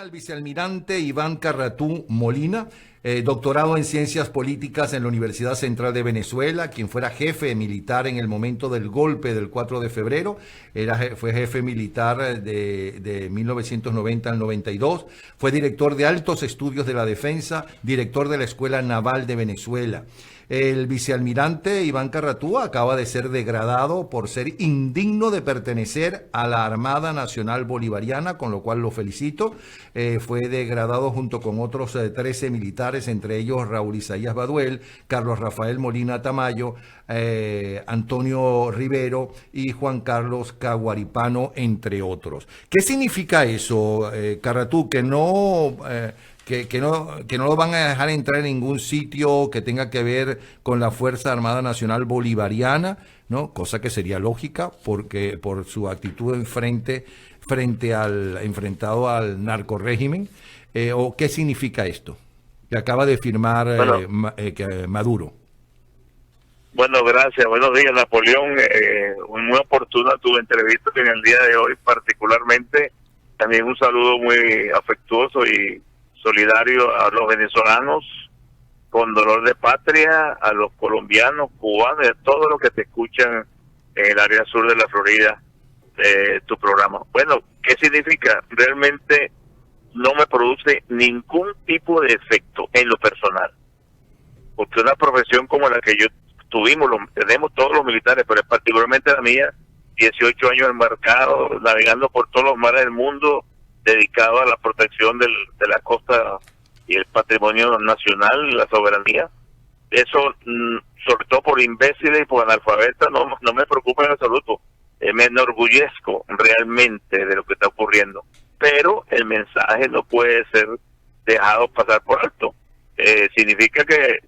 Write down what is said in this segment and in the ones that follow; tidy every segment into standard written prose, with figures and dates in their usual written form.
al vicealmirante Iván Carratú Molina, doctorado en Ciencias Políticas en la Universidad Central de Venezuela, quien fuera jefe militar en el momento del golpe del 4 de febrero, fue jefe militar de 1990 al 92, fue director de Altos Estudios de la Defensa, director de la Escuela Naval de Venezuela. El vicealmirante Iván Carratú acaba de ser degradado por ser indigno de pertenecer a la Armada Nacional Bolivariana, con lo cual lo felicito. Fue degradado junto con otros 13 militares, entre ellos Raúl Isaías Baduel, Carlos Rafael Molina Tamayo, Antonio Rivero y Juan Carlos Caguaripano, entre otros. ¿Qué significa eso, Carratú? Que no lo van a dejar entrar en ningún sitio que tenga que ver con la Fuerza Armada Nacional Bolivariana, ¿no? Cosa que sería lógica porque por su actitud enfrentado al narcorrégimen. ¿O qué significa esto que acaba de firmar Maduro? Bueno, gracias. Buenos días, Napoleón. Muy oportuna tu entrevista en el día de hoy, particularmente. También un saludo muy afectuoso y solidario a los venezolanos con dolor de patria, a los colombianos, cubanos, a todos los que te escuchan en el área sur de la Florida, tu programa. Bueno, ¿qué significa? Realmente no me produce ningún tipo de efecto en lo personal, porque una profesión como la que yo tenemos todos los militares, pero particularmente la mía, 18 años embarcado, navegando por todos los mares del mundo, dedicado a la protección de la costa y el patrimonio nacional, la soberanía. Eso, sobre todo por imbéciles y por analfabetas, no me preocupa en absoluto. Me enorgullezco realmente de lo que está ocurriendo. Pero el mensaje no puede ser dejado pasar por alto. Significa que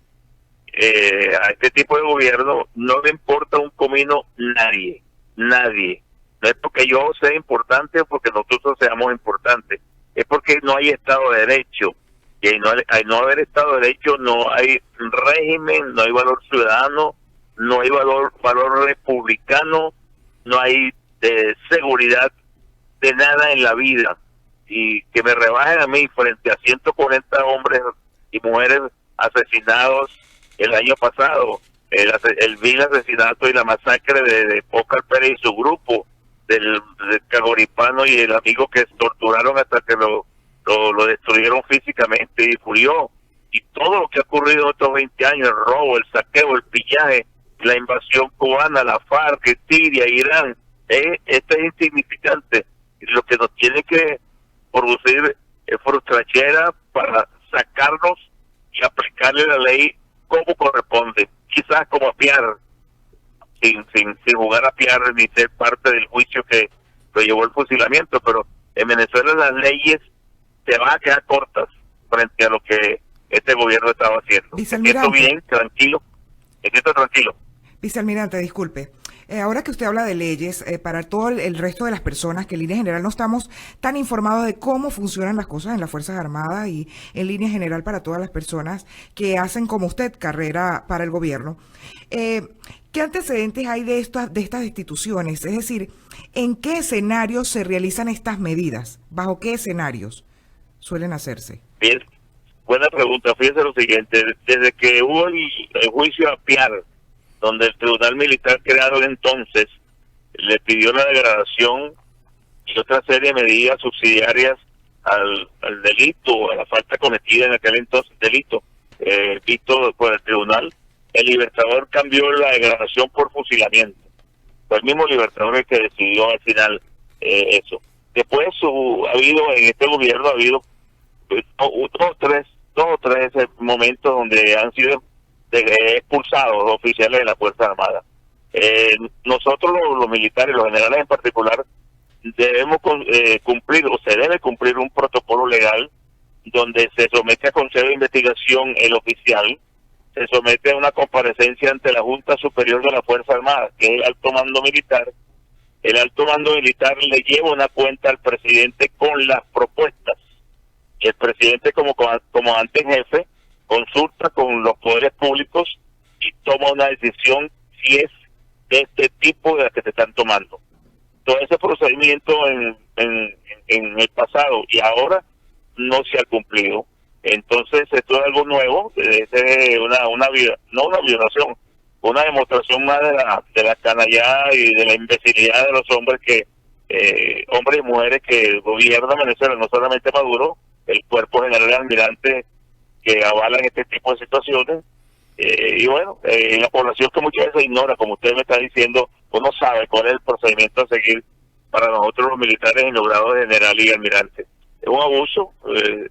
a este tipo de gobierno no le importa un comino nadie. No es porque yo sea importante o porque nosotros seamos importantes, es porque no hay Estado de Derecho. Y al no haber Estado de Derecho no hay régimen, no hay valor ciudadano, no hay valor republicano, no hay seguridad de nada en la vida. Y que me rebajen a mí frente a 140 hombres y mujeres asesinados el año pasado, el vil asesinato y la masacre de Pócar Pérez y su grupo, del Caguaripano y el amigo que torturaron hasta que lo destruyeron físicamente y murió, y todo lo que ha ocurrido en estos 20 años, el robo, el saqueo, el pillaje, la invasión cubana, la FARC, Siria, Irán, esto es insignificante. Lo que nos tiene que producir es frustrachera para sacarnos y aplicarle la ley como corresponde, quizás como apiar, sin jugar a piar ni ser parte del juicio que lo llevó el fusilamiento, pero en Venezuela las leyes se van a quedar cortas frente a lo que este gobierno estaba haciendo. Me siento bien, tranquilo, Vicealmirante, disculpe. Ahora que usted habla de leyes, para todo el resto de las personas que en línea general no estamos tan informados de cómo funcionan las cosas en las Fuerzas Armadas y en línea general para todas las personas que hacen como usted carrera para el gobierno, ¿qué antecedentes hay de estas instituciones? Es decir, ¿en qué escenarios se realizan estas medidas? ¿Bajo qué escenarios suelen hacerse? Bien, buena pregunta. Fíjese lo siguiente, desde que hubo el juicio a Piar, donde el Tribunal Militar creado entonces le pidió la degradación y otra serie de medidas subsidiarias al delito, a la falta cometida en aquel entonces delito, visto por el tribunal, el Libertador cambió la degradación por fusilamiento. Fue el mismo Libertador el que decidió al final eso. Después en este gobierno ha habido dos o tres momentos donde han sido expulsados oficiales de la Fuerza Armada. Nosotros los militares, los generales en particular, debemos cumplir o se debe cumplir un protocolo legal donde se somete a consejo de investigación el oficial, se somete a una comparecencia ante la Junta Superior de la Fuerza Armada, que es el alto mando militar. El alto mando militar le lleva una cuenta al presidente con las propuestas. Y el presidente, como comandante en jefe, consulta con los poderes públicos y toma una decisión si es de este tipo de la que se están tomando. Todo ese procedimiento en el pasado y ahora no se ha cumplido. Entonces esto es algo nuevo, es no una violación, una demostración más de la canallada y de la imbecilidad de los hombres hombres y mujeres que gobiernan Venezuela, no solamente Maduro, el cuerpo general de almirantes que avalan este tipo de situaciones. Y bueno, la población que muchas veces ignora, como usted me está diciendo, o no sabe cuál es el procedimiento a seguir para nosotros los militares en los grados de general y almirante. Es un abuso,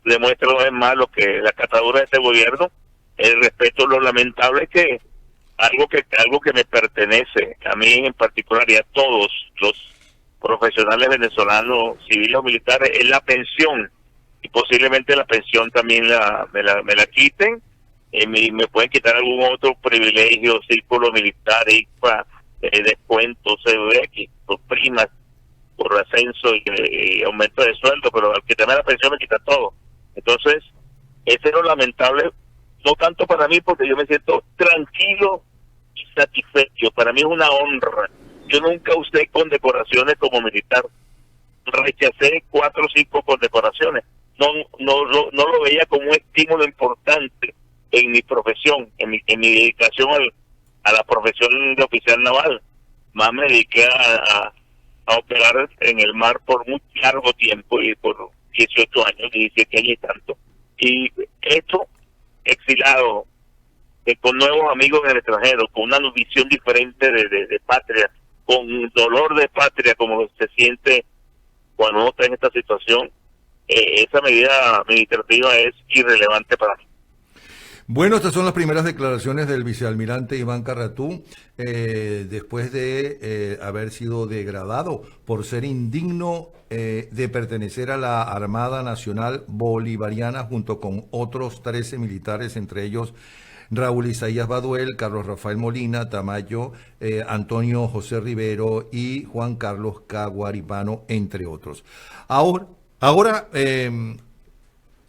demuestra una vez más lo que la catadura de este gobierno, el respeto, lo lamentable que algo que me pertenece a mí en particular y a todos los profesionales venezolanos, civiles o militares, es la pensión, y posiblemente la pensión también me la quiten, me pueden quitar algún otro privilegio, círculo militar, ICPA, descuentos, CVX, por primas, por ascenso y aumento de sueldo, pero al quitarme la pensión me quita todo. Entonces, ese es lo lamentable, no tanto para mí, porque yo me siento tranquilo y satisfecho. Para mí es una honra. Yo nunca usé condecoraciones como militar. Rechacé 4 o 5 condecoraciones. No lo veía como un estímulo importante en mi profesión, en mi dedicación a la profesión de oficial naval. Más me dediqué a operar en el mar por muy largo tiempo, y por 18 años, 17 años y tanto. Y esto, exilado, con nuevos amigos en el extranjero, con una visión diferente de patria, con dolor de patria, como se siente cuando uno está en esta situación, esa medida administrativa es irrelevante para mí. Bueno, estas son las primeras declaraciones del vicealmirante Iván Carratú, después de haber sido degradado por ser indigno de pertenecer a la Armada Nacional Bolivariana junto con otros 13 militares, entre ellos Raúl Isaías Baduel, Carlos Rafael Molina, Tamayo, Antonio José Rivero y Juan Carlos Caguaripano, entre otros. Ahora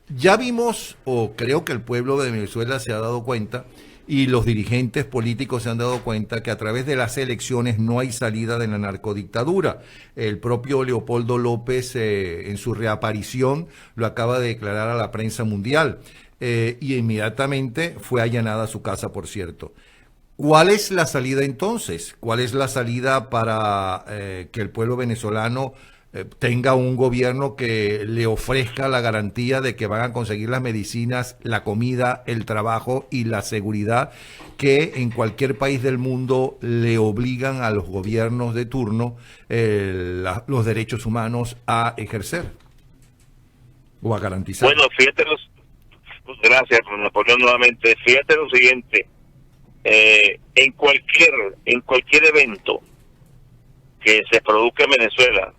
ya vimos, o creo que el pueblo de Venezuela se ha dado cuenta, y los dirigentes políticos se han dado cuenta, que a través de las elecciones no hay salida de la narcodictadura. El propio Leopoldo López, en su reaparición, lo acaba de declarar a la prensa mundial, y inmediatamente fue allanada su casa, por cierto. ¿Cuál es la salida entonces? ¿Cuál es la salida para que el pueblo venezolano tenga un gobierno que le ofrezca la garantía de que van a conseguir las medicinas, la comida, el trabajo y la seguridad que en cualquier país del mundo le obligan a los gobiernos de turno los derechos humanos a ejercer o a garantizar? Bueno, fíjate, gracias, Napoleón, nuevamente. Fíjate lo siguiente, en cualquier evento que se produzca en Venezuela,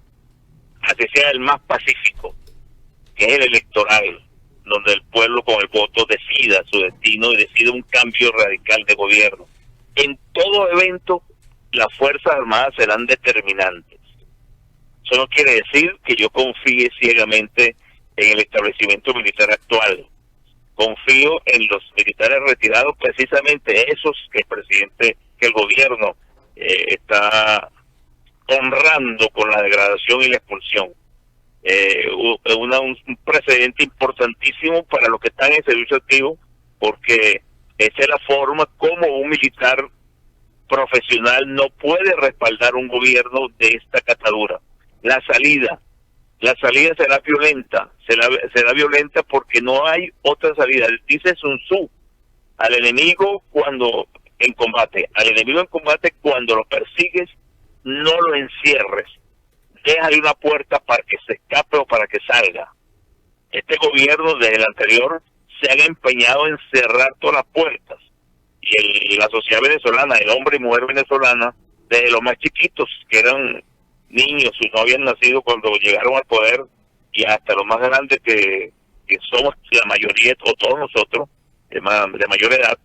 así sea el más pacífico, que es el electoral, donde el pueblo con el voto decida su destino y decida un cambio radical de gobierno. En todo evento, las Fuerzas Armadas serán determinantes. Eso no quiere decir que yo confíe ciegamente en el establecimiento militar actual. Confío en los militares retirados, precisamente esos que el gobierno está honrando con la degradación y la expulsión. Un precedente importantísimo para los que están en servicio activo, porque esa es la forma como un militar profesional no puede respaldar un gobierno de esta catadura. La salida será violenta, será violenta porque no hay otra salida. Dice Sun Tzu, al enemigo en combate cuando lo persigues, no lo encierres, déjale una puerta para que se escape o para que salga. Este gobierno desde el anterior se han empeñado en cerrar todas las puertas, y la sociedad venezolana, el hombre y mujer venezolana, desde los más chiquitos, que eran niños y no habían nacido cuando llegaron al poder, y hasta los más grandes que somos la mayoría, o todos nosotros, de mayor edad,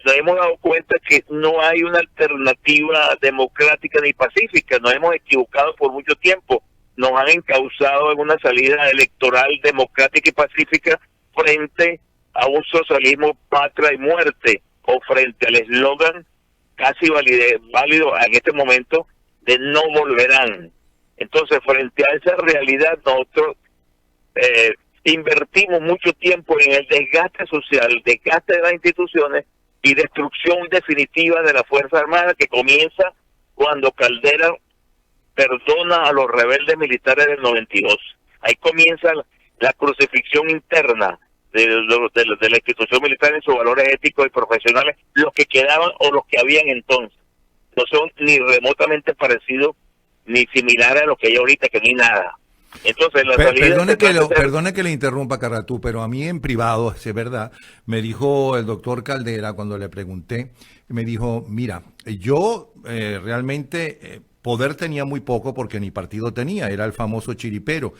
nos hemos dado cuenta que no hay una alternativa democrática ni pacífica. Nos hemos equivocado por mucho tiempo. Nos han encauzado en una salida electoral democrática y pacífica frente a un socialismo patria y muerte, o frente al eslogan casi válido en este momento de no volverán. Entonces, frente a esa realidad, nosotros invertimos mucho tiempo en el desgaste social, desgaste de las instituciones y destrucción definitiva de la Fuerza Armada, que comienza cuando Caldera perdona a los rebeldes militares del 92. Ahí comienza la crucifixión interna de la institución militar en sus valores éticos y profesionales, los que quedaban o los que habían entonces. No son ni remotamente parecidos ni similares a lo que hay ahorita, que no hay nada. Entonces, perdone que le interrumpa, Carratú, pero a mí en privado, es verdad, me dijo el doctor Caldera cuando le pregunté, me dijo, mira, yo realmente poder tenía muy poco porque ni partido tenía, era el famoso chiripero.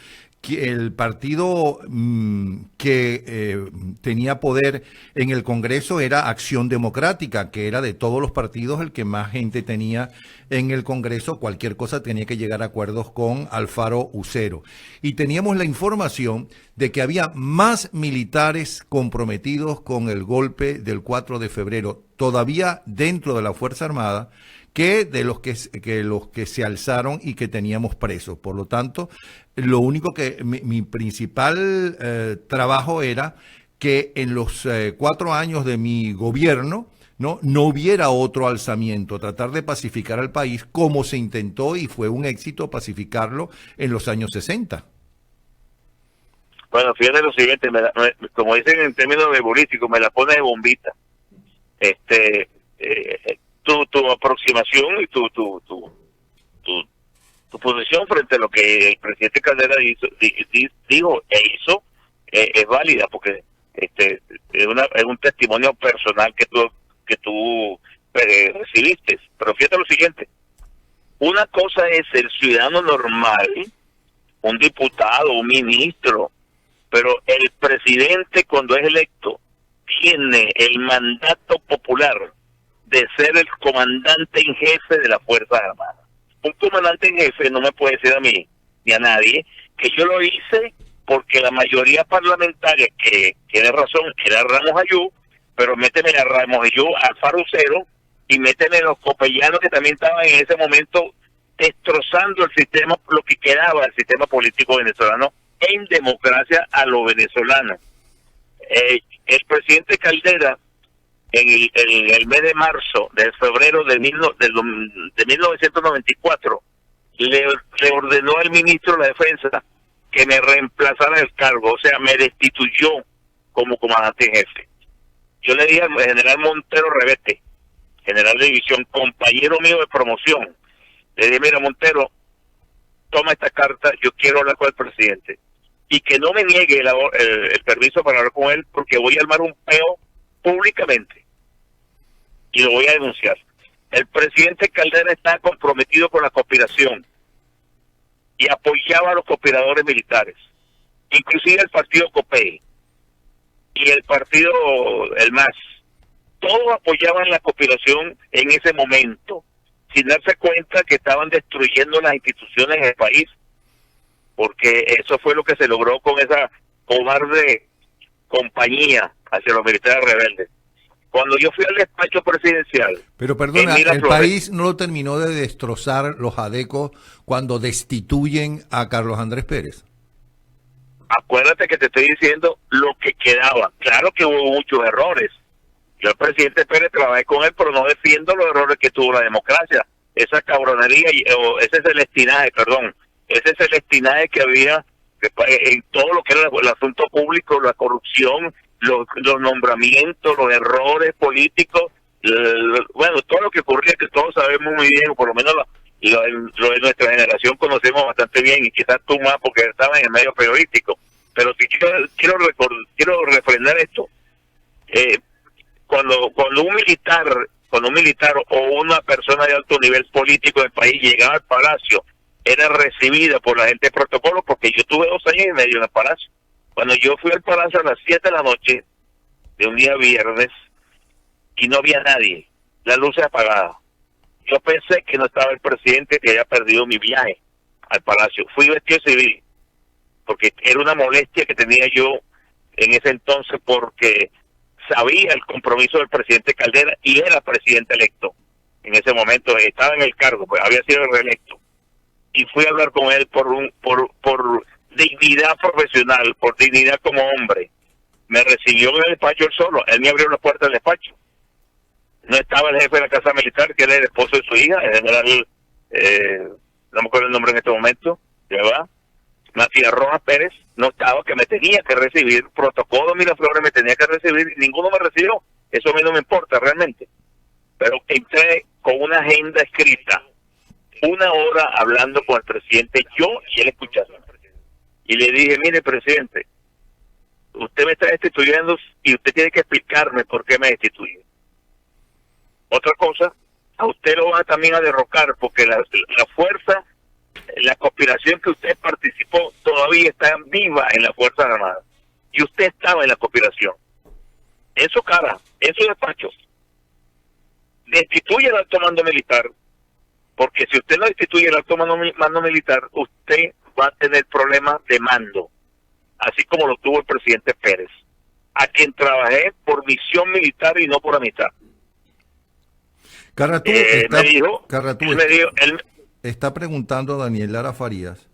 El partido que tenía poder en el Congreso era Acción Democrática, que era de todos los partidos el que más gente tenía en el Congreso. Cualquier cosa tenía que llegar a acuerdos con Alfaro Ucero. Y teníamos la información de que había más militares comprometidos con el golpe del 4 de febrero, todavía dentro de la Fuerza Armada, que de los que se alzaron y que teníamos presos. Por lo tanto, lo único que mi principal trabajo era que en los 4 años de mi gobierno no hubiera otro alzamiento, tratar de pacificar al país como se intentó y fue un éxito pacificarlo en los años 60. Bueno, fíjate lo siguiente, como dicen en términos futbolísticos, me la pone de bombita. Tu aproximación y tu posición frente a lo que el presidente Caldera dijo e hizo es válida, porque es un testimonio personal que tú recibiste. Pero fíjate lo siguiente, una cosa es el ciudadano normal, un diputado, un ministro, pero el presidente, cuando es electo, tiene el mandato popular de ser el comandante en jefe de las Fuerzas Armadas. Un comandante en jefe no me puede decir a mí ni a nadie que yo lo hice porque la mayoría parlamentaria, que tiene razón, era Ramos Ayú, pero méteme a Ramos Ayú, a Alfaro Ucero, y méteme a los copellanos que también estaban en ese momento destrozando el sistema, lo que quedaba del sistema político venezolano en democracia a los venezolanos. El presidente Caldera, en el mes de marzo, de febrero de 1994, le ordenó al ministro de la Defensa que me reemplazara el cargo, o sea, me destituyó como comandante en jefe. Yo le dije al general Montero Revete, general de división, compañero mío de promoción, le dije, mira Montero, toma esta carta, yo quiero hablar con el presidente, y que no me niegue el permiso para hablar con él, porque voy a armar un peo públicamente y lo voy a denunciar. El presidente Caldera está comprometido con la conspiración y apoyaba a los conspiradores militares, inclusive el partido COPEI y el partido El MAS. Todos apoyaban la conspiración en ese momento, sin darse cuenta que estaban destruyendo las instituciones del país, porque eso fue lo que se logró con esa cobarde compañía hacia los militares rebeldes. Cuando yo fui al despacho presidencial... Pero perdona, el país no lo terminó de destrozar los adecos cuando destituyen a Carlos Andrés Pérez. Acuérdate que te estoy diciendo lo que quedaba. Claro que hubo muchos errores. Yo al presidente Pérez trabajé con él, pero no defiendo los errores que tuvo la democracia. Esa cabronería, o ese celestinaje que había en todo lo que era el asunto público, la corrupción, los nombramientos, los errores políticos, bueno, todo lo que ocurría, que todos sabemos muy bien, o por lo menos lo de nuestra generación conocemos bastante bien, y quizás tú más porque estabas en el medio periodístico. Pero si quiero refrendar esto, cuando un militar o una persona de alto nivel político del país llegaba al palacio, era recibida por la gente de protocolo, porque yo tuve 2 años y medio en el palacio. Cuando yo fui al palacio a las 7 de la noche de un día viernes y no había nadie, la luz se apagada, yo pensé que no estaba el presidente, que había perdido mi viaje al palacio. Fui vestido civil porque era una molestia que tenía yo en ese entonces, porque sabía el compromiso del presidente Caldera y era presidente electo en ese momento, estaba en el cargo, pues había sido reelecto, y fui a hablar con él por dignidad profesional, por dignidad como hombre, me recibió en el despacho él solo. Él me abrió la puerta del despacho. No estaba el jefe de la Casa Militar, que era el esposo de su hija, el general, no me acuerdo el nombre en este momento, ¿verdad? Matías Rojas Pérez, no estaba, que me tenía que recibir. Protocolo Miraflores me tenía que recibir, ninguno me recibió. Eso a mí no me importa realmente. Pero entré con una agenda escrita, 1 hora hablando con el presidente, yo y él escuchando. Y le dije, mire, presidente, usted me está destituyendo y usted tiene que explicarme por qué me destituye. Otra cosa, a usted lo va también a derrocar, porque la fuerza, la conspiración que usted participó todavía está viva en las Fuerzas Armadas. Y usted estaba en la conspiración. Eso cara, eso despacho. Destituye el alto mando militar, porque si usted no destituye el alto mando militar, usted va a tener problemas de mando, así como lo tuvo el presidente Pérez, a quien trabajé por misión militar y no por amistad. Carratú, él está preguntando Daniel Lara Farías.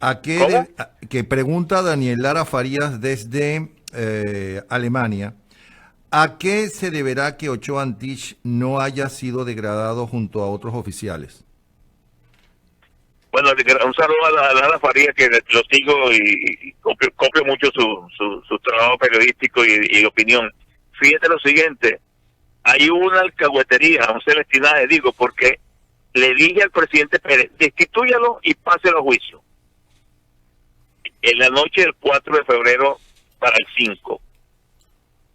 ¿Cómo? Que pregunta Daniel Lara Farías desde Alemania. ¿A qué se deberá que Ochoa Antich no haya sido degradado junto a otros oficiales? Bueno, un saludo a Lara Farías, que lo sigo y copio mucho su trabajo periodístico y opinión. Fíjate lo siguiente, hay una alcahuetería, un celestinaje, digo, porque le dije al presidente Pérez, destitúyalo y páselo a juicio. En la noche del 4 de febrero para el 5.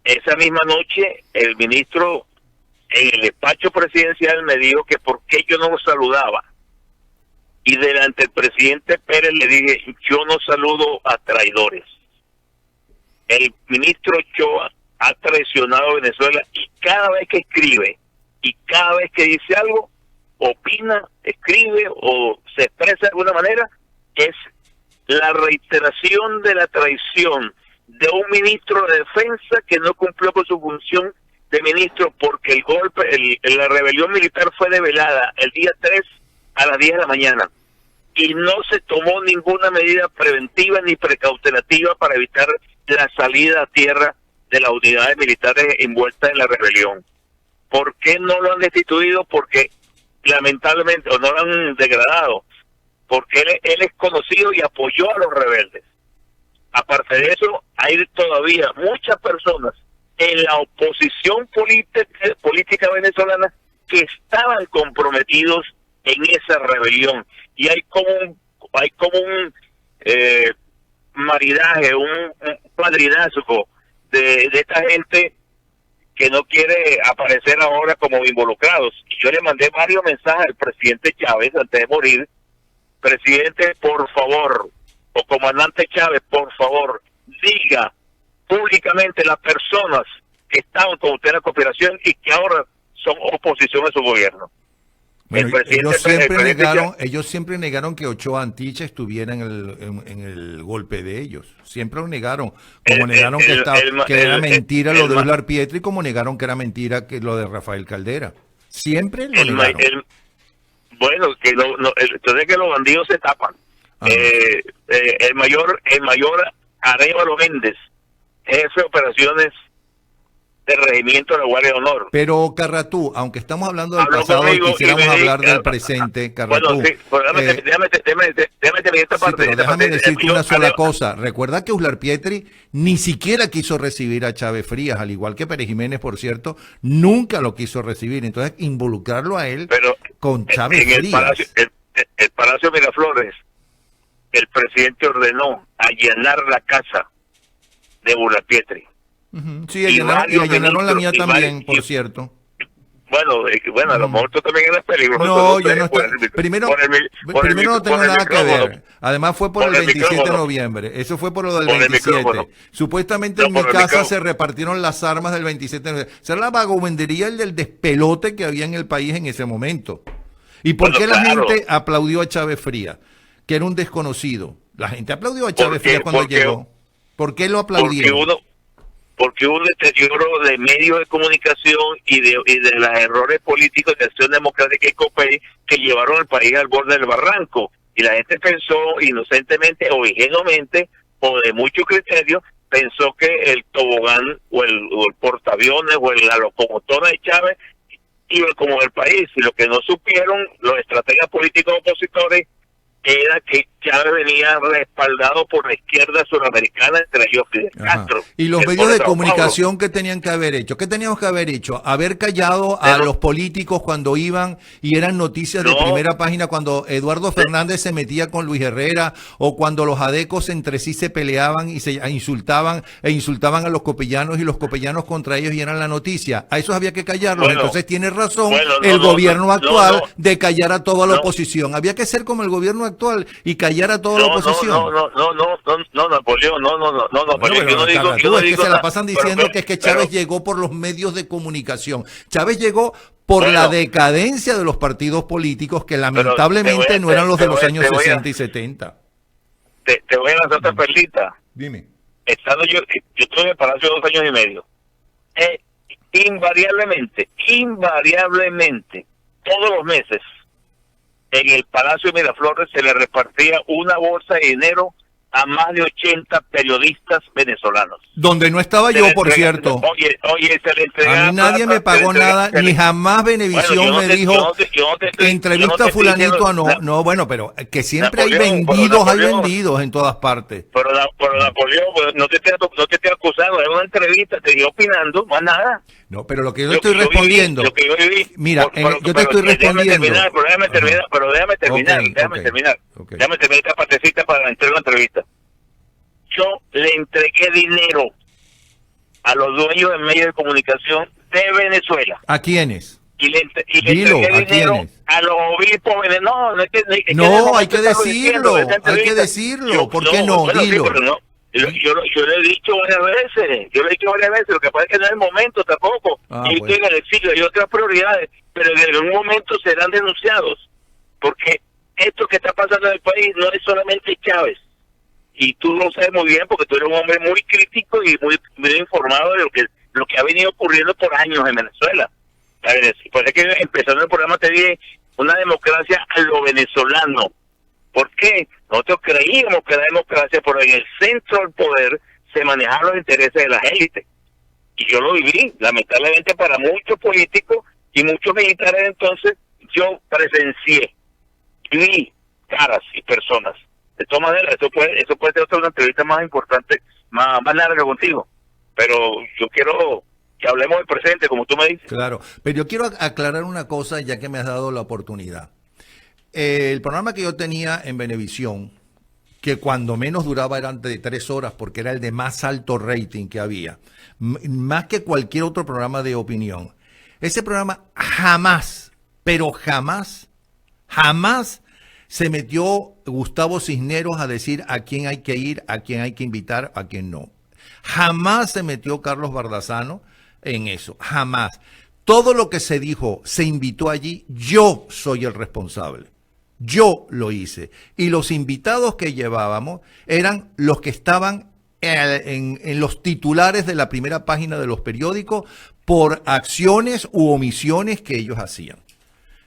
Esa misma noche, el ministro en el despacho presidencial me dijo que por qué yo no lo saludaba. Y delante del presidente Pérez le dije, yo no saludo a traidores. El ministro Ochoa ha traicionado a Venezuela y cada vez que escribe y cada vez que dice algo, opina, escribe o se expresa de alguna manera, es la reiteración de la traición de un ministro de defensa que no cumplió con su función de ministro, porque el golpe, la rebelión militar fue develada el día 3 a las 10 de la mañana y no se tomó ninguna medida preventiva ni precautelativa para evitar la salida a tierra de las unidades militares envueltas en la rebelión. ¿Por qué no lo han destituido? Porque lamentablemente, o no lo han degradado, porque él es conocido y apoyó a los rebeldes. Aparte de eso, hay todavía muchas personas en la oposición política venezolana que estaban comprometidos en esa rebelión, y hay como un maridaje, un padrinazgo de esta gente que no quiere aparecer ahora como involucrados. Y yo le mandé varios mensajes al presidente Chávez antes de morir: presidente, por favor, o comandante Chávez, por favor, diga públicamente las personas que estaban con usted en la cooperación y que ahora son oposición a su gobierno. Bueno, ellos siempre negaron que Ochoa Antich estuviera en el golpe de ellos. Siempre lo negaron. Como negaron que era mentira lo de Uslar Pietri, como negaron que era mentira que lo de Rafael Caldera. Siempre lo negaron. Bueno, entonces que los bandidos se tapan. El mayor Arévalo Méndez, jefe de operaciones del regimiento de la Guardia de Honor. Pero Carratú, aunque estamos hablando del pasado y quisiéramos hablar del presente, Carratú. Bueno, sí, déjame terminar esta parte. Pero déjame decirte una sola cosa. Recuerda que Uslar Pietri ni siquiera quiso recibir a Chávez Frías, al igual que Pérez Jiménez, por cierto, nunca lo quiso recibir. Entonces, involucrarlo a él con Chávez Frías. El Palacio Miraflores, el presidente ordenó allanar la casa de Uslar Pietri. Sí, allanaron la mía también, por cierto. Bueno, a lo mejor tú también eres peligroso. No, yo no estoy. Primero no tengo nada que ver. Además fue por el 27 de noviembre. Eso fue por lo del 27. Supuestamente en mi casa se repartieron las armas del 27 de noviembre. Esa era la vagabundería, el del despelote que había en el país en ese momento. ¿Y por qué la gente aplaudió a Chávez Frías? Que era un desconocido. La gente aplaudió a Chávez Frías cuando llegó. ¿Por qué lo aplaudieron? Porque hubo un deterioro de medios de comunicación y de los errores políticos de Acción Democrática y COPEI que llevaron al país al borde del barranco. Y la gente pensó inocentemente o ingenuamente o de mucho criterio, pensó que el tobogán o el portaaviones o la locomotora de Chávez iba como el país. Y lo que no supieron los estrategas políticos opositores era que Chávez venía respaldado por la izquierda suramericana, entre ellos Fidel Castro. Y los medios de comunicación, ¿qué tenían que haber hecho? ¿Qué teníamos que haber hecho? Haber callado a los políticos cuando iban y eran noticias de primera página, cuando Eduardo Fernández se metía con Luis Herrera, o cuando los adecos entre sí se peleaban y se insultaban a los copellanos, y los copellanos contra ellos, y eran la noticia. A esos había que callarlos. Entonces tiene razón el gobierno actual de callar a toda la oposición. Había que ser como el gobierno actual y callar a toda la oposición. No, Napoleón, no, Napoleón, yo no digo, yo no digo que se la pasan diciendo que es que Chávez llegó por los medios de comunicación. Chávez llegó por la decadencia de los partidos políticos, que lamentablemente no eran los de los años 60 y 70. Te voy a lanzar otra perlita. Dime. Estando yo estuve en el Palacio 2 años y medio. Invariablemente, todos los meses, en el Palacio de Miraflores se le repartía una bolsa de dinero a más de 80 periodistas venezolanos. Donde no estaba yo, por cierto. Oye, se le entregaba. A mí nadie me pagó nada, ni jamás Venevisión me dijo, entrevista a fulanito a no, bueno, pero que siempre hay vendidos en todas partes. Pero Napoleón, no te estoy acusando, es una entrevista, te estoy opinando, más nada. No, pero lo que yo estoy respondiendo, mira, yo te estoy respondiendo. Pero déjame terminar esta partecita para entrar a la entrevista. Yo le entregué dinero a los dueños de medios de comunicación de Venezuela. ¿A quiénes? Y le entregué dinero a los obispos venezolanos. No, hay que decirlo. ¿Por qué no? Dilo. Yo le he dicho varias veces, lo que pasa es que no es el momento tampoco, y estoy en el exilio, hay otras prioridades, pero en algún momento serán denunciados, porque esto que está pasando en el país no es solamente Chávez, y tú lo sabes muy bien porque tú eres un hombre muy crítico y muy informado de lo que ha venido ocurriendo por años en Venezuela. Por eso que empezando el programa te dije, una democracia a lo venezolano. ¿Por qué? Nosotros creíamos que la democracia, pero en el centro del poder se manejaban los intereses de las élites. Y yo lo viví, lamentablemente para muchos políticos y muchos militares. Entonces yo presencié, vi caras y personas. De todas maneras, eso puede ser otra una entrevista más importante, más larga contigo. Pero yo quiero que hablemos del presente, como tú me dices. Claro, pero yo quiero aclarar una cosa, ya que me has dado la oportunidad. El programa que yo tenía en Venevisión, que cuando menos duraba eran de 3 horas, porque era el de más alto rating que había, más que cualquier otro programa de opinión. Ese programa jamás, pero jamás se metió Gustavo Cisneros a decir a quién hay que ir, a quién hay que invitar, a quién no. Jamás se metió Carlos Bardazano en eso, jamás. Todo lo que se dijo, se invitó allí, yo soy el responsable. Yo lo hice. Y los invitados que llevábamos eran los que estaban en los titulares de la primera página de los periódicos por acciones u omisiones que ellos hacían.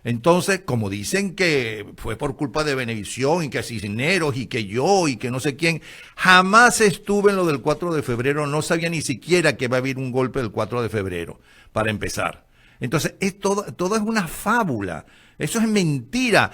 Entonces, como dicen que fue por culpa de Venevisión y que Cisneros y que yo y que no sé quién, jamás estuve en lo del 4 de febrero, no sabía ni siquiera que va a haber un golpe del 4 de febrero, para empezar. Entonces, todo es una fábula. Eso es mentira.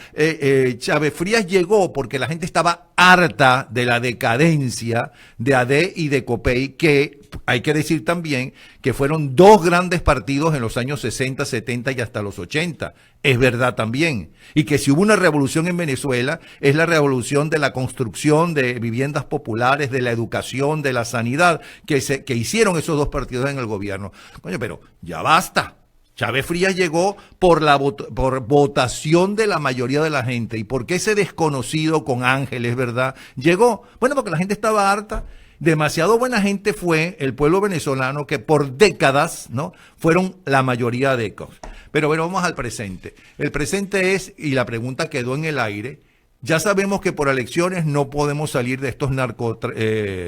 Chávez Frías llegó porque la gente estaba harta de la decadencia de AD y de COPEI, que hay que decir también que fueron 2 grandes partidos en los años 60, 70 y hasta los 80. Es verdad también. Y que si hubo una revolución en Venezuela, es la revolución de la construcción de viviendas populares, de la educación, de la sanidad, que hicieron esos 2 partidos en el gobierno. Coño, pero ya basta. Chávez Frías llegó por votación de la mayoría de la gente. ¿Y por qué ese desconocido con Ángeles, verdad? Llegó. Bueno, porque la gente estaba harta. Demasiado buena gente fue el pueblo venezolano, que por décadas, ¿no?, fueron la mayoría de ecos. Pero bueno, vamos al presente. El presente es, y la pregunta quedó en el aire, ya sabemos que por elecciones no podemos salir de estos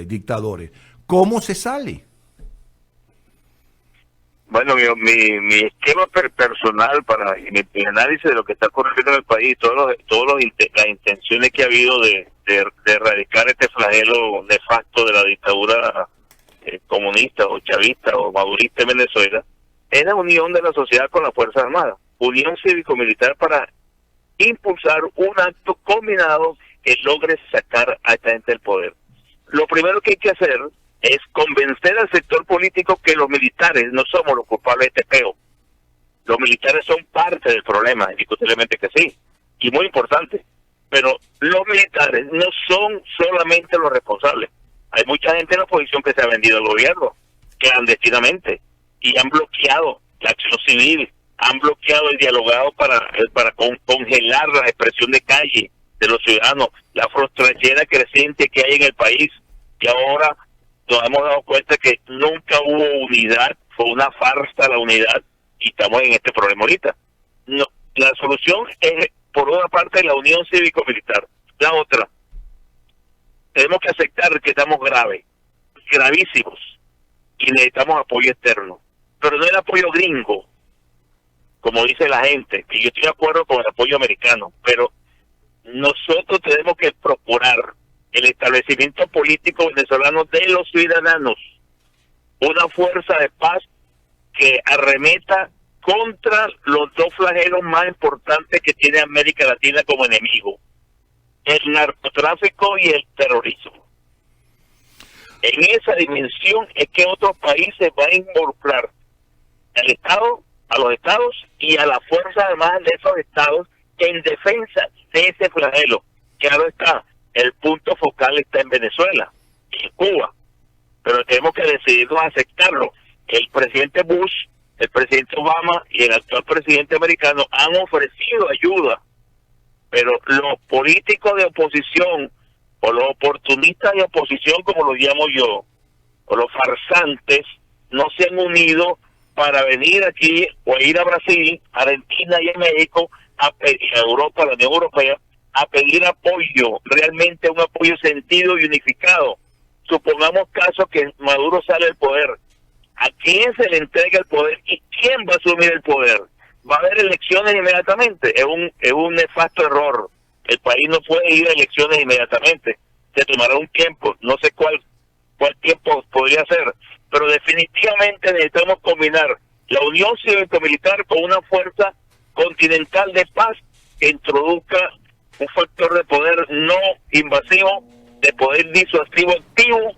dictadores. ¿Cómo se sale? Bueno, mi esquema personal para mi análisis de lo que está ocurriendo en el país, las intenciones que ha habido de erradicar este flagelo nefasto de la dictadura comunista o chavista o madurista en Venezuela, es la unión de la sociedad con las Fuerzas Armadas, unión cívico-militar para impulsar un acto combinado que logre sacar a esta gente del poder. Lo primero que hay que hacer es convencer al sector político que los militares no somos los culpables de este peo. Los militares son parte del problema, indiscutiblemente que sí, y muy importante. Pero los militares no son solamente los responsables. Hay mucha gente en la oposición que se ha vendido al gobierno, clandestinamente, y han bloqueado la acción civil, han bloqueado el dialogado para congelar la expresión de calle de los ciudadanos, la frustración creciente que hay en el país, y ahora nos hemos dado cuenta que nunca hubo unidad, fue una farsa la unidad, y estamos en este problema ahorita. No, la solución es, por una parte, la unión cívico-militar. La otra, tenemos que aceptar que estamos gravísimos, y necesitamos apoyo externo. Pero no el apoyo gringo, como dice la gente, que yo estoy de acuerdo con el apoyo americano, pero nosotros tenemos que procurar el establecimiento político venezolano de los ciudadanos, una fuerza de paz que arremeta contra los dos flagelos más importantes que tiene América Latina como enemigo, el narcotráfico y el terrorismo. En esa dimensión es que otros países van a involucrar al Estado, a los estados y a las fuerzas armadas de esos estados en defensa de ese flagelo. Claro está, el punto focal está en Venezuela, en Cuba, pero tenemos que decidirnos a aceptarlo. El presidente Bush, el presidente Obama y el actual presidente americano han ofrecido ayuda, pero los políticos de oposición o los oportunistas de oposición, como los llamo yo, o los farsantes, no se han unido para venir aquí o ir a Brasil, Argentina y a México, a Europa, la Unión Europea, a pedir apoyo, realmente un apoyo sentido y unificado. Supongamos caso que Maduro sale del poder. ¿A quién se le entrega el poder y quién va a asumir el poder? ¿Va a haber elecciones inmediatamente? Es un nefasto error. El país no puede ir a elecciones inmediatamente. Se tomará un tiempo. No sé cuál tiempo podría ser. Pero definitivamente necesitamos combinar la unión cívico-militar con una fuerza continental de paz que introduzca un factor de poder no invasivo, de poder disuasivo activo,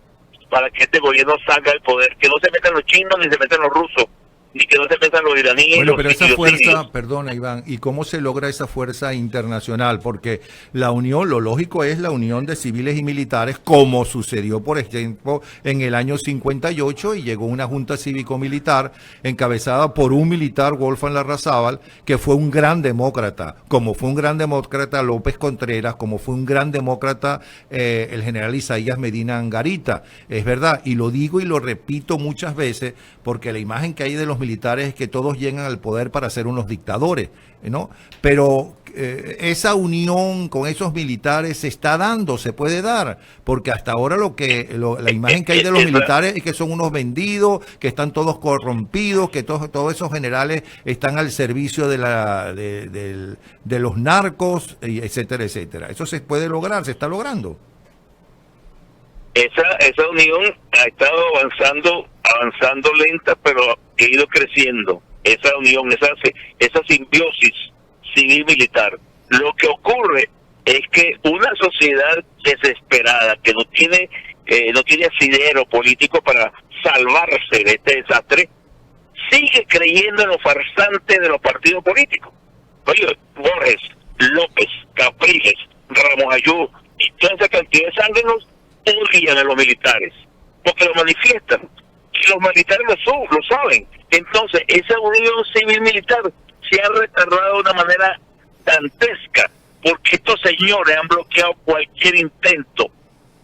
para que este gobierno salga del poder, que no se metan los chinos ni se metan los rusos, ni que no se metan los iraníes. Bueno, pero esa fuerza, perdona Iván, ¿y cómo se logra esa fuerza internacional? Porque la unión, lo lógico es la unión de civiles y militares, como sucedió, por ejemplo, en el año 58, y llegó una junta cívico-militar encabezada por un militar, Wolfgang Larrazábal, que fue un gran demócrata, como fue un gran demócrata López Contreras, como fue un gran demócrata el general Isaías Medina Angarita. Es verdad, y lo digo y lo repito muchas veces, porque la imagen que hay de los militares es que todos llegan al poder para ser unos dictadores, ¿no? Pero esa unión con esos militares se está dando, se puede dar, porque hasta ahora la imagen que hay de los militares es que son unos vendidos, que están todos corrompidos, que todos esos generales están al servicio de los narcos, etcétera, etcétera. Eso se puede lograr, se está logrando. Esa unión ha estado avanzando lenta, pero ha ido creciendo. Esa unión, esa simbiosis civil-militar. Lo que ocurre es que una sociedad desesperada que no tiene asidero político para salvarse de este desastre, sigue creyendo en los farsantes de los partidos políticos. Oye, Borges, López, Capriles, Ramos Ayú y toda esa cantidad de sánguinos odian a los militares, porque lo manifiestan, y los militares lo saben. Entonces, esa unión civil-militar se ha retardado de una manera dantesca, porque estos señores han bloqueado cualquier intento,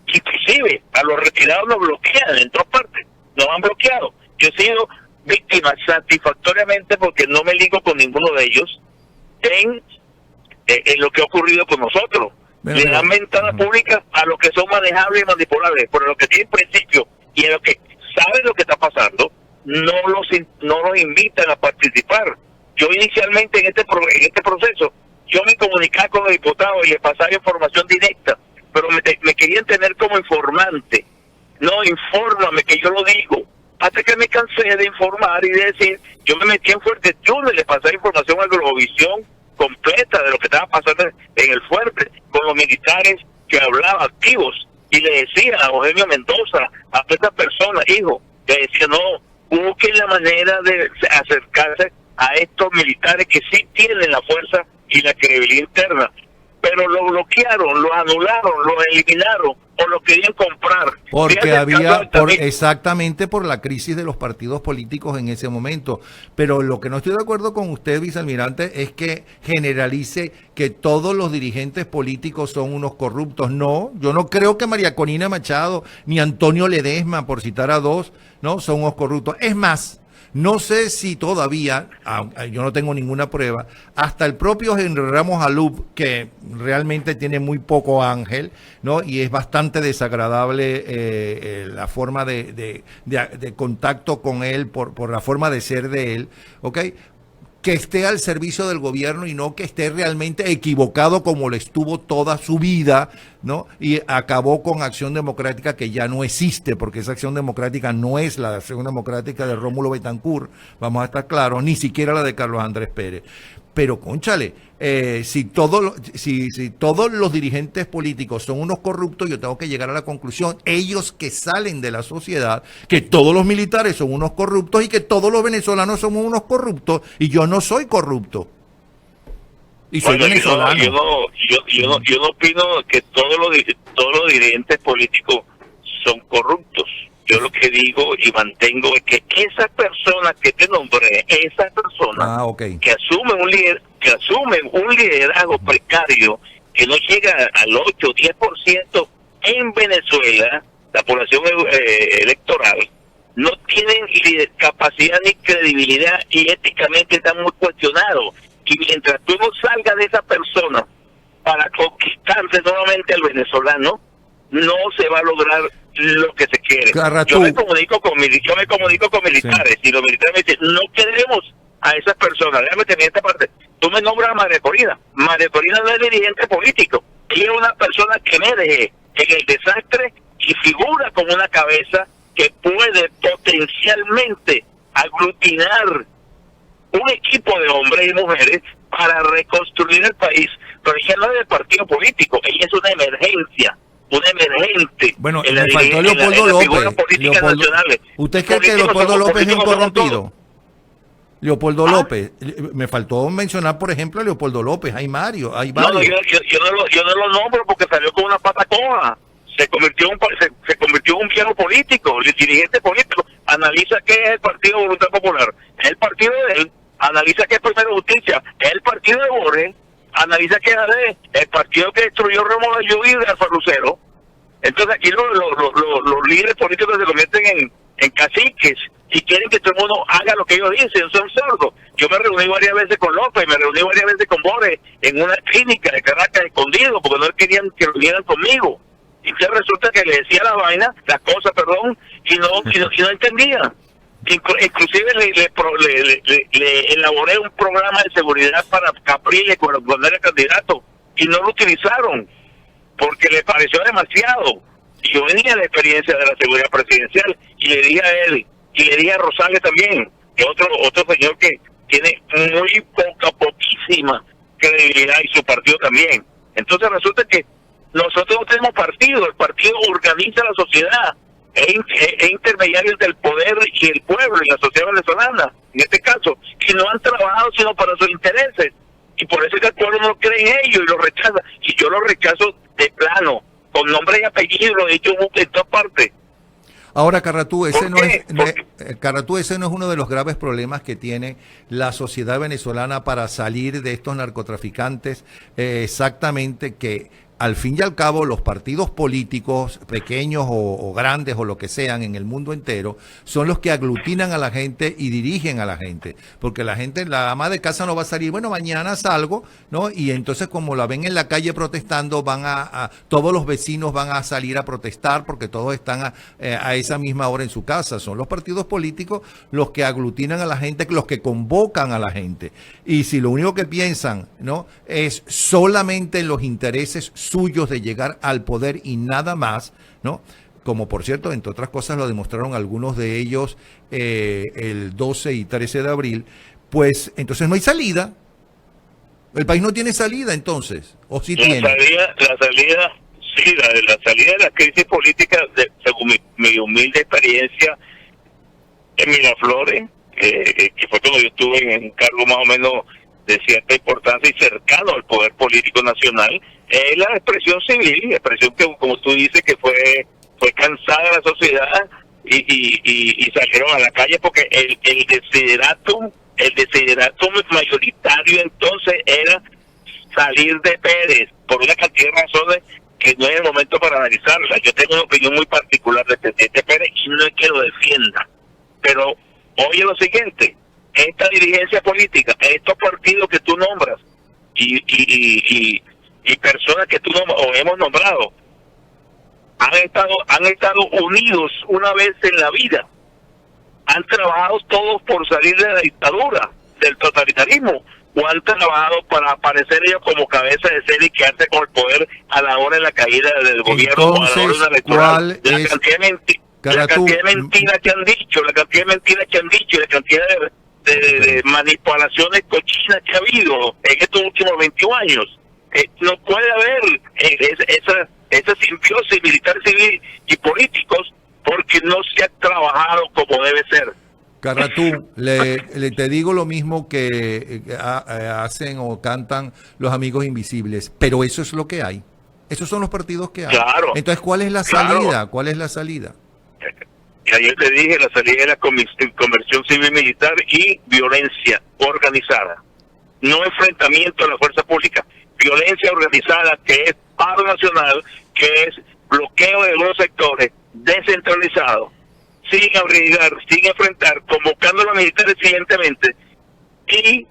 inclusive a los retirados los bloquean en todas partes, nos han bloqueado. Yo he sido víctima satisfactoriamente, porque no me ligo con ninguno de ellos, en lo que ha ocurrido con nosotros. Le dan ventana pública a los que son manejables y manipulables, pero los que tienen principio y a los que saben lo que está pasando, no los invitan a participar. Yo inicialmente en este proceso, yo me comunicaba con los diputados y les pasaba información directa, pero me querían tener como informante. No, infórmame, que yo lo digo. Hasta que me cansé de informar y de decir, yo me metí en Fuerteventura y le pasaba información a Globovisión completa de lo que estaba pasando en el fuerte, con los militares que hablaban activos, y le decía a Eugenio Mendoza, a esta persona, hijo, le decía, no, busquen la manera de acercarse a estos militares que sí tienen la fuerza y la credibilidad interna, pero lo bloquearon, lo anularon, lo eliminaron o lo querían comprar. Porque exactamente por la crisis de los partidos políticos en ese momento. Pero lo que no estoy de acuerdo con usted, vicealmirante, es que generalice que todos los dirigentes políticos son unos corruptos. No, yo no creo que María Corina Machado ni Antonio Ledesma, por citar a dos, no son unos corruptos. Es más, no sé si todavía, yo no tengo ninguna prueba, hasta el propio Henry Ramos Alup, que realmente tiene muy poco ángel, ¿no? Y es bastante desagradable la forma de contacto con él por la forma de ser de él, ¿ok? Que esté al servicio del gobierno y no que esté realmente equivocado como lo estuvo toda su vida, ¿no? Y acabó con Acción Democrática, que ya no existe, porque esa Acción Democrática no es la Acción Democrática de Rómulo Betancourt, vamos a estar claros, ni siquiera la de Carlos Andrés Pérez. Pero, cónchale, si todos los dirigentes políticos son unos corruptos, yo tengo que llegar a la conclusión, ellos que salen de la sociedad, que todos los militares son unos corruptos y que todos los venezolanos somos unos corruptos, y yo no soy corrupto. Y soy venezolano. Yo no opino que todos los dirigentes políticos son corruptos. Yo lo que digo y mantengo es que esas personas que te nombré, esas personas que asumen un liderazgo precario que no llega al 8 o 10% en Venezuela, la población electoral, no tienen capacidad ni credibilidad y éticamente están muy cuestionados. Y mientras tú no salgas de esa persona para conquistarse nuevamente al venezolano, no se va a lograr lo que se quiere. Yo me comunico con militares, sí. Y los militares me dicen, no queremos a esas personas. Déjame terminar esta parte. Tú me nombras a María Corina. María Corina no es dirigente político. Ella es una persona que emerge en el desastre y figura como una cabeza que puede potencialmente aglutinar un equipo de hombres y mujeres para reconstruir el país. Pero ella no es del partido político, ella es una emergencia, un emergente. Bueno, le faltó Leopoldo López. ¿Usted cree que Leopoldo López es incorrompido? Leopoldo López. Me faltó mencionar, por ejemplo, a Leopoldo López. Hay varios. No, yo no lo nombro porque salió con una pata coja. Se convirtió en un viejo político, dirigente político. Analiza qué es el Partido Voluntad Popular. Es el partido de él. Analiza qué es Primera Justicia. Es el partido de Borges. Analiza qué es AD, el partido que destruyó Rómulo Lluví de Alfa Lucero. Entonces aquí los líderes políticos se convierten en caciques y quieren que todo el mundo haga lo que ellos dicen, son sordos. Yo me reuní varias veces con López, me reuní varias veces con Borges en una clínica de Caracas escondido porque no querían que reunieran conmigo. Y resulta que le decía las cosas, y no entendía. Inclusive le elaboré un programa de seguridad para Capriles cuando era candidato y no lo utilizaron porque le pareció demasiado. Y yo venía de la experiencia de la seguridad presidencial y le dije a él y le dije a Rosales también, que otro señor que tiene poquísima credibilidad, y su partido también. Entonces resulta que nosotros no tenemos partido, el partido organiza la sociedad, es intermediario entre el poder y el pueblo y la sociedad venezolana, en este caso, que no han trabajado sino para sus intereses, y por eso es que el pueblo no cree en ellos y lo rechaza, y yo lo rechazo de plano, con nombre y apellido, lo he dicho en todas partes. Ahora, Carratú, ese no es uno de los graves problemas que tiene la sociedad venezolana para salir de estos narcotraficantes, exactamente, que al fin y al cabo, los partidos políticos, pequeños o grandes o lo que sean en el mundo entero, son los que aglutinan a la gente y dirigen a la gente. Porque la gente, la ama de casa no va a salir, bueno, mañana salgo, ¿no? Y entonces, como la ven en la calle protestando, todos los vecinos van a salir a protestar porque todos están a esa misma hora en su casa. Son los partidos políticos los que aglutinan a la gente, los que convocan a la gente. Y si lo único que piensan, ¿no?, es solamente en los intereses suyos de llegar al poder y nada más, ¿no? Como por cierto, entre otras cosas lo demostraron algunos de ellos el 12 y 13 de abril, pues entonces no hay salida. El país no tiene salida entonces, ¿o sí tiene? La salida de la crisis política, según mi humilde experiencia en Miraflores, que fue cuando yo estuve en un cargo más o menos de cierta importancia y cercano al poder político nacional, es la expresión civil, expresión que, como tú dices, que fue cansada la sociedad y salieron a la calle porque el desideratum mayoritario entonces era salir de Pérez por una cantidad de razones que no es el momento para analizarla. Yo tengo una opinión muy particular del presidente Pérez y no es que lo defienda, pero oye lo siguiente: esta dirigencia política, estos partidos que tú nombras y personas que tú o hemos nombrado han estado unidos una vez en la vida, han trabajado todos por salir de la dictadura, del totalitarismo, o han trabajado para aparecer ellos como cabeza de serie y quedarse con el poder a la hora de la caída del gobierno. Entonces, o a la hora de la electoral. ¿cuál La es? cantidad de mentiras que han dicho, la cantidad de manipulaciones cochinas que ha habido en estos últimos 21 años. No puede haber esa simbiosis militar, civil y políticos porque no se ha trabajado como debe ser. Carratú, te digo lo mismo que hacen o cantan los amigos invisibles, pero eso es lo que hay. Esos son los partidos que hay. Claro. Entonces, ¿cuál es la salida? ¿Cuál es la salida? Y ayer te dije, la salida es la conversión civil-militar y violencia organizada. No enfrentamiento a la fuerza pública. Violencia organizada, que es paro nacional, que es bloqueo de los sectores, descentralizado, sin arriesgar, sin enfrentar, convocando a los militares siguientemente y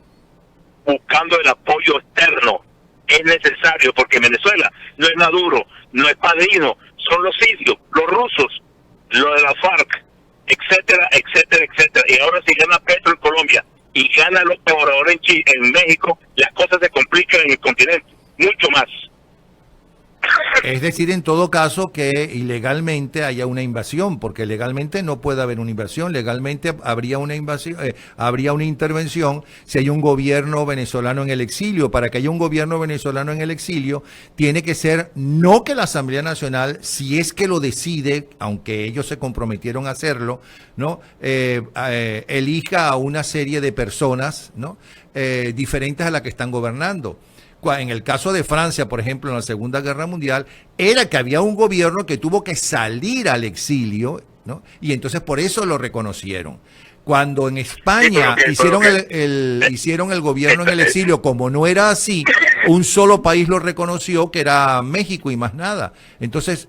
buscando el apoyo externo. Es necesario, porque Venezuela no es Maduro, no es Padrino, son los sirios, los rusos, lo de la FARC, etcétera, etcétera, etcétera. Y ahora si gana Petro en Colombia y gana López Obrador en México, las cosas se complican en el continente, mucho más. Es decir, en todo caso, que ilegalmente haya una invasión, porque legalmente no puede haber una invasión, legalmente habría una invasión, habría una intervención si hay un gobierno venezolano en el exilio. Para que haya un gobierno venezolano en el exilio, tiene que ser no que la Asamblea Nacional, si es que lo decide, aunque ellos se comprometieron a hacerlo, ¿no? Elija a una serie de personas, ¿no? Diferentes a las que están gobernando. En el caso de Francia, por ejemplo, en la Segunda Guerra Mundial, era que había un gobierno que tuvo que salir al exilio, ¿no? Y entonces por eso lo reconocieron. Cuando en España hicieron el gobierno en el exilio, como no era así, un solo país lo reconoció, que era México y más nada. Entonces,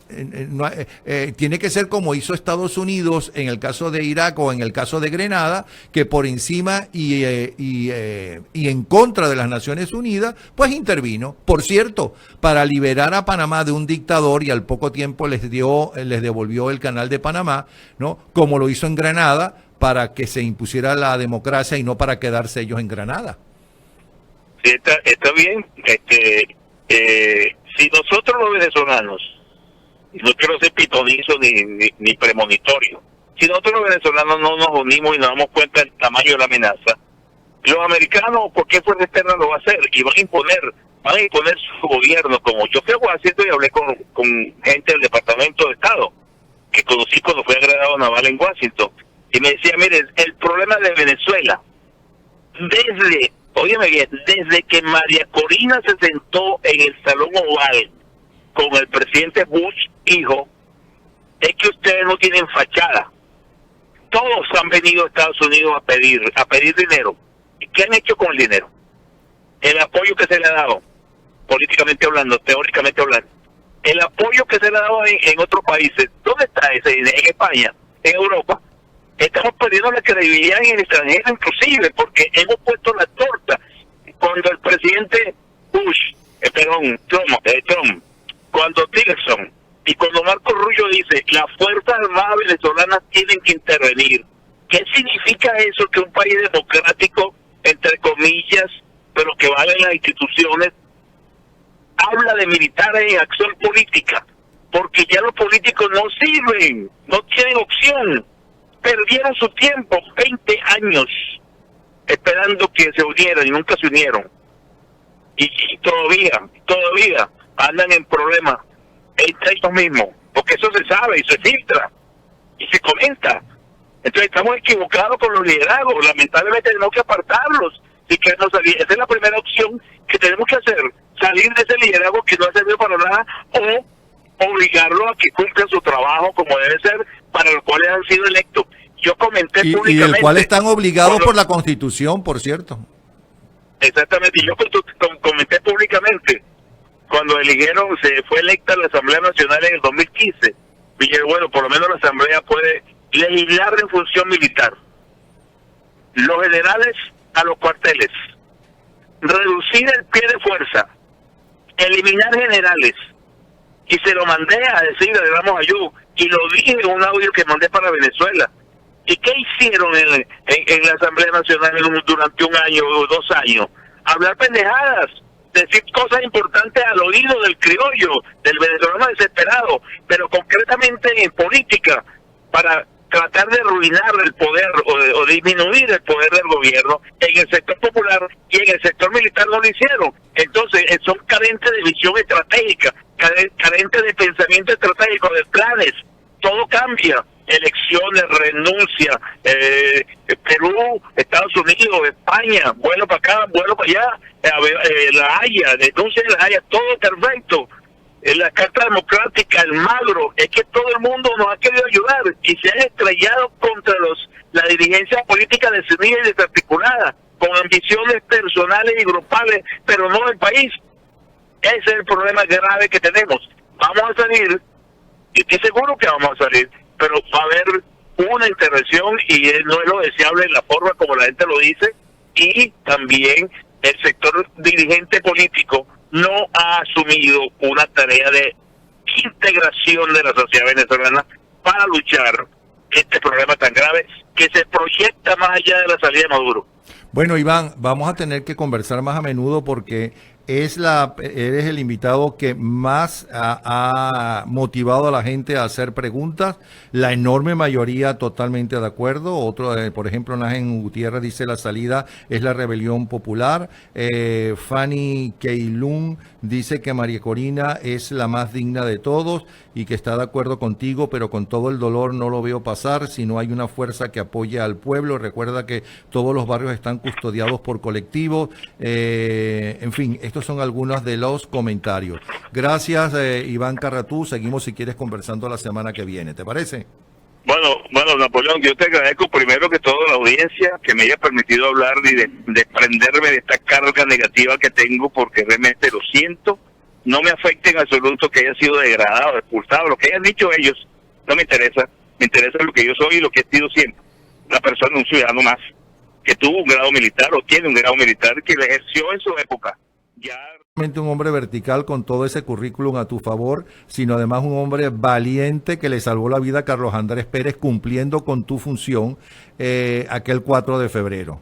tiene que ser como hizo Estados Unidos en el caso de Irak o en el caso de Grenada, que por encima y en contra de las Naciones Unidas, pues intervino. Por cierto, para liberar a Panamá de un dictador, y al poco tiempo les devolvió el canal de Panamá, ¿no? Como lo hizo en Granada, para que se impusiera la democracia y no para quedarse ellos en Granada. Sí, está bien. Si nosotros los venezolanos, y no quiero ser pitonizo ni premonitorio, si nosotros los venezolanos no nos unimos y nos damos cuenta del tamaño de la amenaza, los americanos, ¿por qué fuerza externa lo va a hacer? Y van a imponer su gobierno. Como yo fui a Washington y hablé con gente del Departamento de Estado, que conocí cuando fui agregado naval en Washington, y me decía, mire, el problema de Venezuela, desde que María Corina se sentó en el Salón Oval con el presidente Bush, hijo, es que ustedes no tienen fachada. Todos han venido a Estados Unidos a pedir dinero. ¿Y qué han hecho con el dinero? El apoyo que se le ha dado. políticamente hablando, teóricamente hablando. El apoyo que se le ha dado en otros países, ¿dónde está ese? En España, en Europa. Estamos perdiendo la credibilidad en el extranjero inclusive, porque hemos puesto la torta. Cuando el presidente Trump, cuando Tillerson y cuando Marco Rubio dice, las Fuerzas Armadas venezolanas tienen que intervenir. ¿Qué significa eso? Que un país democrático, entre comillas, pero que vale las instituciones, habla de militares en acción política, porque ya los políticos no sirven, no tienen opción. Perdieron su tiempo, 20 años, esperando que se unieran y nunca se unieron. Y todavía andan en problemas entre ellos mismos, porque eso se sabe y se filtra y se comenta. Entonces estamos equivocados con los liderazgos, lamentablemente tenemos que apartarlos si queremos salir. Esa es la primera opción que tenemos que hacer, salir de ese liderazgo que no ha servido para nada, o obligarlo a que cumplan su trabajo como debe ser, para los cuales han sido electos. Yo comenté públicamente... Y del cual están obligados por la Constitución, por cierto. Exactamente, y yo comenté públicamente, cuando eligieron, se fue electa la Asamblea Nacional en el 2015, dije, bueno, por lo menos la Asamblea puede legislar en función militar. Los generales a los cuarteles, reducir el pie de fuerza, eliminar generales, y se lo mandé a decir a Ramos Ayú, y lo dije en un audio que mandé para Venezuela. ¿Y qué hicieron en la Asamblea Nacional durante un año o 2 años? Hablar pendejadas, decir cosas importantes al oído del criollo, del venezolano desesperado, pero concretamente en política, para tratar de arruinar el poder o disminuir el poder del gobierno. En el sector popular y en el sector militar no lo hicieron. Entonces son carentes de visión estratégica, carentes de pensamiento estratégico, de planes. Todo cambia. Elecciones, renuncia, Perú, Estados Unidos, España, vuelo para acá, vuelo para allá, La Haya, denuncia de La Haya, todo perfecto. La Carta Democrática, el Magro, es que todo el mundo nos ha querido ayudar y se han estrellado contra la dirigencia política desunida y desarticulada, con ambiciones personales y grupales, pero no del país. Ese es el problema grave que tenemos. Vamos a salir, y estoy seguro que vamos a salir, pero va a haber una intervención y no es lo deseable en la forma como la gente lo dice, y también el sector dirigente político no ha asumido una tarea de integración de la sociedad venezolana para luchar este problema tan grave que se proyecta más allá de la salida de Maduro. Bueno, Iván, vamos a tener que conversar más a menudo porque eres el invitado que más ha motivado a la gente a hacer preguntas. La enorme mayoría totalmente de acuerdo. Otro, por ejemplo, Najen Gutiérrez dice la salida es la rebelión popular. Fanny Keilun dice que María Corina es la más digna de todos y que está de acuerdo contigo, pero con todo el dolor no lo veo pasar si no hay una fuerza que apoye al pueblo. Recuerda que todos los barrios están custodiados por colectivos. En fin, estos son algunos de los comentarios. Gracias, Iván Carratú. Seguimos si quieres conversando la semana que viene. ¿Te parece? Bueno, Napoleón, yo te agradezco primero que todo la audiencia que me haya permitido hablar y desprenderme de esta carga negativa que tengo, porque realmente lo siento. No me afecta en absoluto que haya sido degradado, expulsado, lo que hayan dicho ellos. No me interesa. Me interesa lo que yo soy y lo que he sido siempre. Una persona, un ciudadano más, que tuvo un grado militar o tiene un grado militar, que lo ejerció en su época. Ya un hombre vertical con todo ese currículum a tu favor, sino además un hombre valiente que le salvó la vida a Carlos Andrés Pérez cumpliendo con tu función aquel 4 de febrero.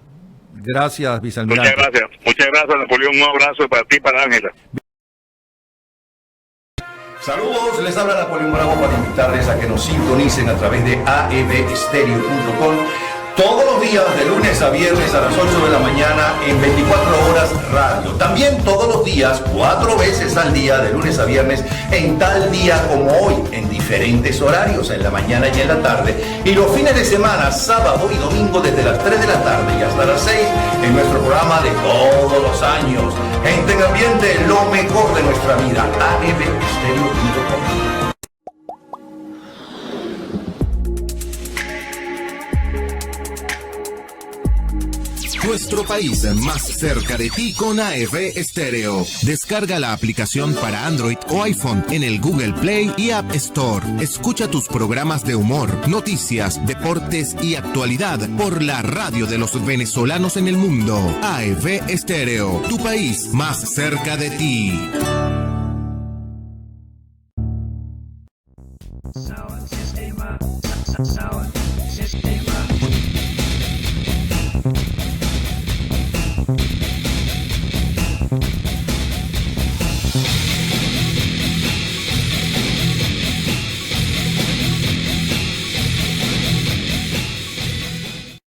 Gracias, vicealmirante. Muchas gracias, Napoleón. Un abrazo para ti y para Ángela. Saludos, les habla Napoleón Bravo para invitarles a que nos sintonicen a través de aebestereo.com todos los días de lunes a viernes a las 8 de la mañana en 24 horas radio. También todos los días, 4 veces al día, de lunes a viernes, en tal día como hoy, en diferentes horarios, en la mañana y en la tarde. Y los fines de semana, sábado y domingo, desde las 3 de la tarde y hasta las 6, en nuestro programa de todos los años. Gente en ambiente, lo mejor de nuestra vida. aebestereo.com. Nuestro país más cerca de ti con AF Estéreo. Descarga la aplicación para Android o iPhone en el Google Play y App Store. Escucha tus programas de humor, noticias, deportes y actualidad por la radio de los venezolanos en el mundo. AF Estéreo, tu país más cerca de ti. Sound system.